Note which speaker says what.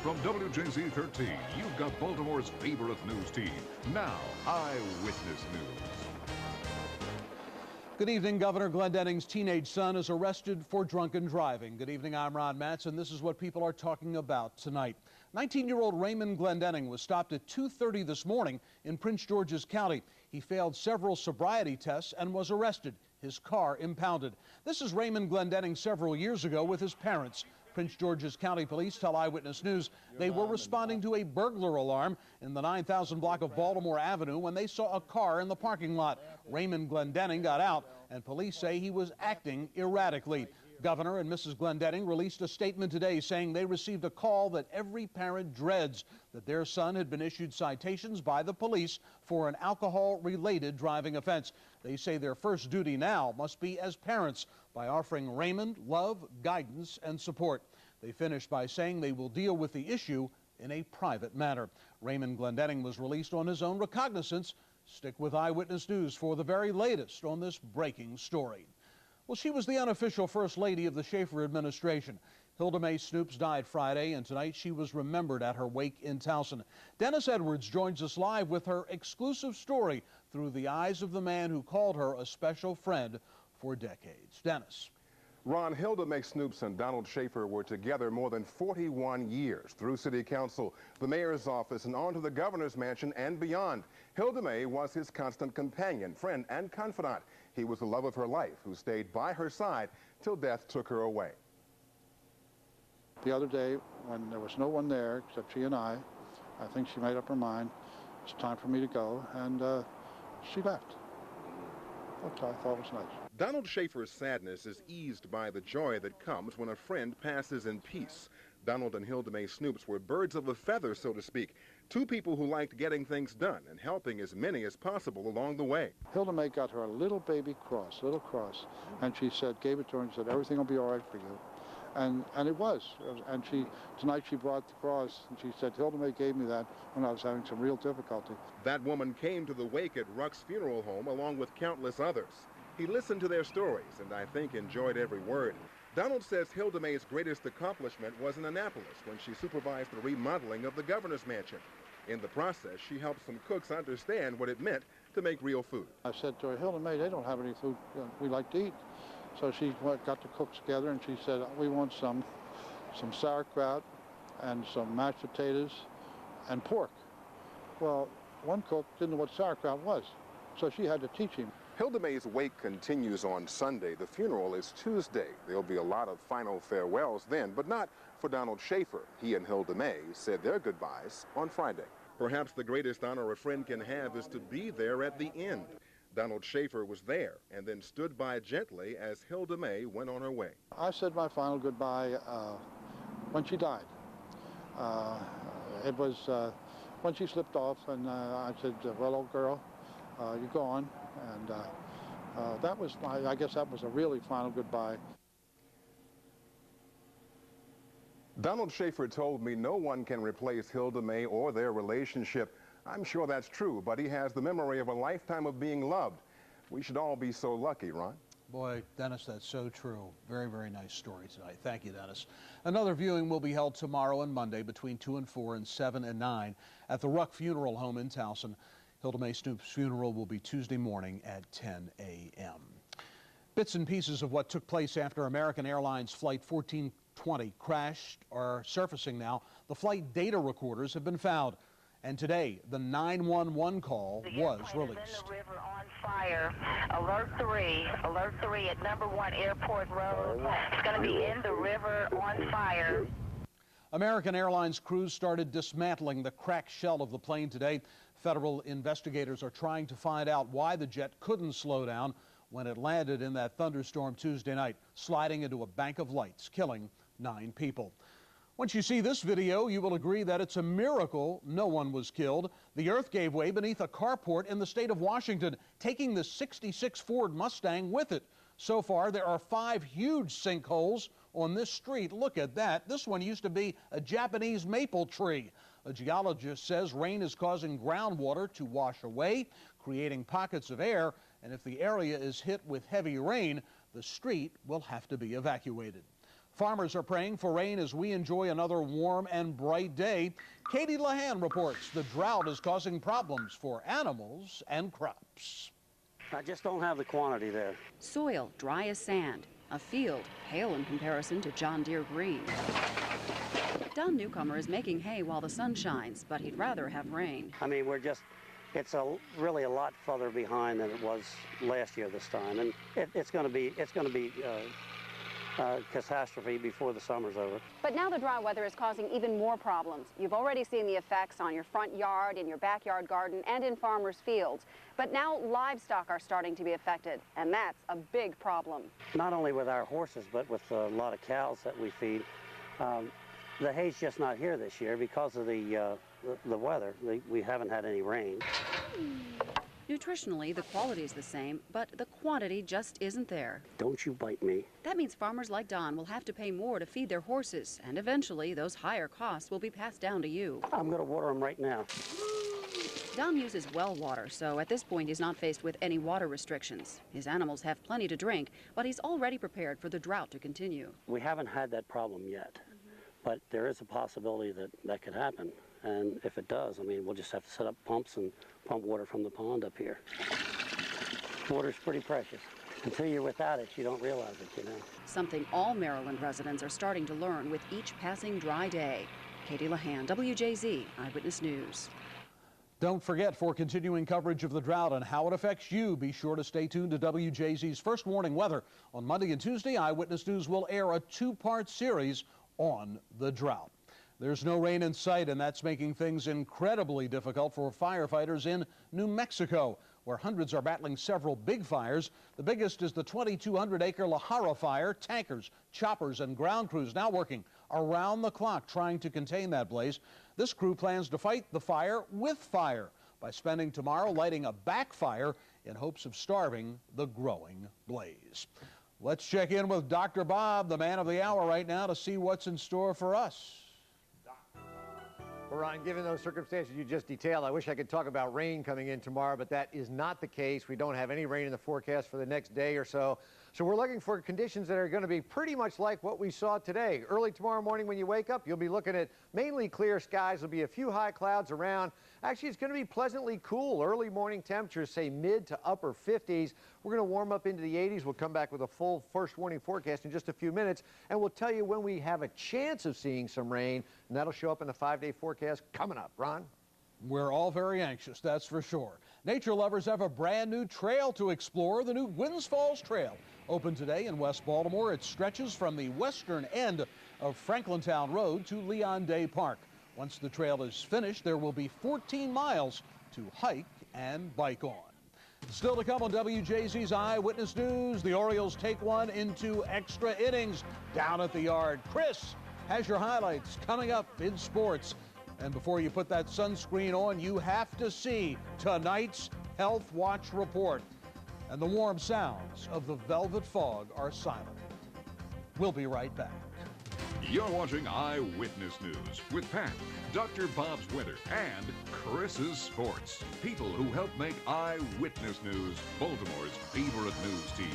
Speaker 1: From WJZ 13, you've got Baltimore's favorite news team. Now, Eyewitness News.
Speaker 2: Good evening. Governor Glendenning's teenage son is arrested for drunken driving. Good evening. I'm Ron Matz, and this is what people are talking about tonight. 19-year-old Raymond Glendenning was stopped at 2:30 this morning in Prince George's County. He failed several sobriety tests and was arrested. His car impounded. This is Raymond Glendenning several years ago with his parents. Prince George's County Police tell Eyewitness News they were responding to a burglar alarm in the 9,000 block of Baltimore Avenue when they saw a car in the parking lot. Raymond Glendenning got out, and police say he was acting erratically. Governor and Mrs. Glendenning released a statement today saying they received a call that every parent dreads, that their son had been issued citations by the police for an alcohol-related driving offense. They say their first duty now must be as parents by offering Raymond love, guidance, and support. They finished by saying they will deal with the issue in a private manner. Raymond Glendenning was released on his own recognizance. Stick with Eyewitness News for the very latest on this breaking story. Well, she was the unofficial First Lady of the Schaefer administration. Hilda Mae Snoops died Friday, and tonight she was remembered at her wake in Towson. Dennis Edwards joins us live with her exclusive story through the eyes of the man who called her a special friend for decades. Dennis.
Speaker 3: Ron, Hilda Mae Snoops and Donald Schaefer were together more than 41 years through City Council, the mayor's office, and on to the governor's mansion and beyond. Hilda Mae was his constant companion, friend, and confidant. He was the love of her life who stayed by her side till death took her away.
Speaker 4: The other day, when there was no one there except she and I think she made up her mind. It's time for me to go, and she left. Which I thought was nice.
Speaker 3: Donald Schaefer's sadness is eased by the joy that comes when a friend passes in peace. Donald and Hilda Mae Snoops were birds of a feather, so to speak. Two people who liked getting things done and helping as many as possible along the way.
Speaker 4: Hilda Mae got her a little baby cross, and she said, gave it to her and said, everything will be all right for you. And it was. And tonight she brought the cross, and she said, Hilda Mae gave me that when I was having some real difficulty.
Speaker 3: That woman came to the wake at Ruck's funeral home along with countless others. He listened to their stories and I think enjoyed every word. Donald says Hilda Mae's greatest accomplishment was in Annapolis when she supervised the remodeling of the governor's mansion. In the process, she helped some cooks understand what it meant to make real food.
Speaker 4: I said to her, Hilda Mae, they don't have any food we like to eat. So she got the cooks together and she said, we want some sauerkraut and some mashed potatoes and pork. Well, one cook didn't know what sauerkraut was, so she had to teach him.
Speaker 3: Hilda Mae's wake continues on Sunday. The funeral is Tuesday. There'll be a lot of final farewells then, but not for Donald Schaefer. He and Hilda Mae said their goodbyes on Friday. Perhaps the greatest honor a friend can have is to be there at the end. Donald Schaefer was there and then stood by gently as Hilda Mae went on her way.
Speaker 4: I said my final goodbye when she died. It was when she slipped off, and I said, well, old girl, you're gone. And that was, I guess that was a really final goodbye.
Speaker 3: Donald Schaefer told me no one can replace Hilda Mae or their relationship. I'm sure that's true, but he has the memory of a lifetime of being loved. We should all be so lucky, Ron.
Speaker 2: Boy, Dennis, that's so true. Very, very nice story tonight. Thank you, Dennis. Another viewing will be held tomorrow and Monday between 2 and 4 and 7 and 9 at the Ruck Funeral Home in Towson. Hilda Mae Snoops' funeral will be Tuesday morning at 10 a.m. Bits and pieces of what took place after American Airlines Flight 1420 crashed are surfacing now. The flight data recorders have been found. And today, the 911 call was released.
Speaker 5: In the river on fire. Alert 3 at number 1 Airport Road. It's going to be in the river on fire.
Speaker 2: American Airlines crews started dismantling the cracked shell of the plane today. Federal investigators are trying to find out why the jet couldn't slow down when it landed in that thunderstorm Tuesday night, sliding into a bank of lights, killing 9 people. Once you see this video, you will agree that it's a miracle no one was killed. The earth gave way beneath a carport in the state of Washington, taking the '66 Ford Mustang with it. So far, there are 5 huge sinkholes on this street. Look at that. This one used to be a Japanese maple tree. A geologist says rain is causing groundwater to wash away, creating pockets of air, and if the area is hit with heavy rain, the street will have to be evacuated. Farmers are praying for rain as we enjoy another warm and bright day. Katie Lahan reports the drought is causing problems for animals and crops.
Speaker 6: I just don't have the quantity there.
Speaker 7: Soil dry as sand. A field pale in comparison to John Deere green. Don Newcomer is making hay while the sun shines, but he'd rather have rain.
Speaker 6: I mean, it's really a lot further behind than it was last year this time, and it's going to be catastrophe before the summer's over.
Speaker 8: But now the dry weather is causing even more problems. You've already seen the effects on your front yard, in your backyard garden, and in farmers' fields. But now livestock are starting to be affected, and that's a big problem.
Speaker 6: Not only with our horses, but with a lot of cows that we feed. The hay's just not here this year because of the weather. We haven't had any rain.
Speaker 7: Nutritionally, the quality is the same, but the quantity just isn't there.
Speaker 6: Don't you bite me.
Speaker 7: That means farmers like Don will have to pay more to feed their horses, and eventually those higher costs will be passed down to you.
Speaker 6: I'm going to water them right now.
Speaker 7: Don uses well water, so at this point he's not faced with any water restrictions. His animals have plenty to drink, but he's already prepared for the drought to continue.
Speaker 6: We haven't had that problem yet, but there is a possibility that could happen. And if it does, I mean, we'll just have to set up pumps and pump water from the pond up here. Water's pretty precious. Until you're without it, you don't realize it, you know.
Speaker 7: Something all Maryland residents are starting to learn with each passing dry day. Katie Lahan, WJZ Eyewitness News.
Speaker 2: Don't forget, for continuing coverage of the drought and how it affects you, be sure to stay tuned to WJZ's First Warning Weather. On Monday and Tuesday, Eyewitness News will air a two-part series on the drought. There's no rain in sight, and that's making things incredibly difficult for firefighters in New Mexico, where hundreds are battling several big fires. The biggest is the 2,200-acre La Jara fire. Tankers, choppers, and ground crews now working around the clock trying to contain that blaze. This crew plans to fight the fire with fire by spending tomorrow lighting a backfire in hopes of starving the growing blaze. Let's check in with Dr. Bob, the man of the hour right now, to see what's in store for us.
Speaker 9: Well, Ron, given those circumstances you just detailed, I wish I could talk about rain coming in tomorrow, but that is not the case. We don't have any rain in the forecast for the next day or so. So we're looking for conditions that are going to be pretty much like what we saw today. Early tomorrow morning when you wake up, you'll be looking at mainly clear skies. There'll be a few high clouds around. Actually, it's going to be pleasantly cool. Early morning temperatures, say mid to upper 50s. We're going to warm up into the 80s. We'll come back with a full first warning forecast in just a few minutes, and we'll tell you when we have a chance of seeing some rain, and that'll show up in the 5-day forecast coming up. Ron?
Speaker 2: We're all very anxious, that's for sure. Nature lovers have a brand new trail to explore. The new Winds Falls Trail opened today in West Baltimore. It stretches from the western end of Franklintown Road to Leon Day Park. Once the trail is finished, there will be 14 miles to hike and bike on. Still to come on WJZ's Eyewitness News, the Orioles take one into extra innings down at the yard. Chris has your highlights coming up in sports. And before you put that sunscreen on, you have to see tonight's Health Watch report. And the warm sounds of the velvet fog are silent. We'll be right back.
Speaker 1: You're watching Eyewitness News with Pat, Dr. Bob's Weather, and Chris's Sports. People who help make Eyewitness News Baltimore's favorite news team.